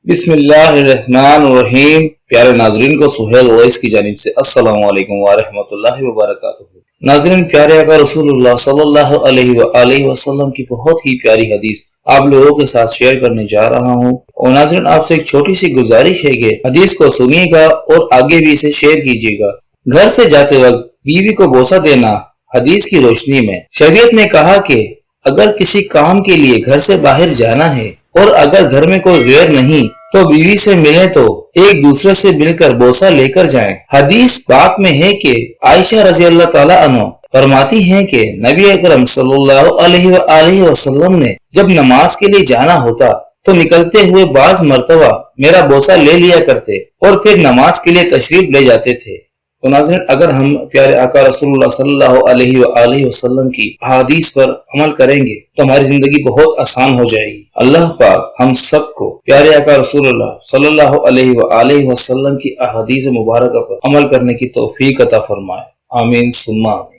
बिस्मिल्लाहिर्रहमानिर्रहीम। प्यारे नाजरीन को सुहेल वॉइस की जानिब से अस्सलाम वालेकुम वरहमतुल्लाहि वबरकातुहू। नाजरीन, प्यारे आका रसूलुल्लाह सल्लल्लाहु अलैहि वसल्लम की बहुत ही प्यारी हदीस आप लोगों के साथ शेयर करने जा रहा हूँ। और नाजरीन, आपसे एक छोटी सी गुजारिश है कि हदीस को सुनिएगा और आगे भी इसे शेयर कीजिएगा। घर से जाते वक्त बीवी को बोसा देना हदीस की रोशनी में शरीयत ने कहा कि अगर किसी काम के लिए घर से बाहर जाना है और अगर घर में कोई गैर नहीं तो बीवी से मिले तो एक दूसरे से मिलकर बोसा लेकर जाएं। हदीस पाक में है कि आयशा रज़ी अल्लाह ताला अन्हा फरमाती हैं कि नबी अकरम सल्लल्लाहु अलैहि वसल्लम ने जब नमाज के लिए जाना होता तो निकलते हुए बाज मर्तबा मेरा बोसा ले लिया करते और फिर नमाज के लिए तशरीफ ले जाते थे। तो नाज़रीन, अगर हम प्यारे आका रसूलुल्लाह सल्लल्लाहु अलैहि वसल्लम की अहादीस पर अमल करेंगे तो हमारी जिंदगी बहुत आसान हो जाएगी। अल्लाह पाक हम सबको प्यारे आका रसूलुल्लाह सल्लल्लाहु अलैहि वसल्लम की अहादीस मुबारक पर अमल करने की तौफीक अता फरमाए। आमीन सुम्मा आमीन।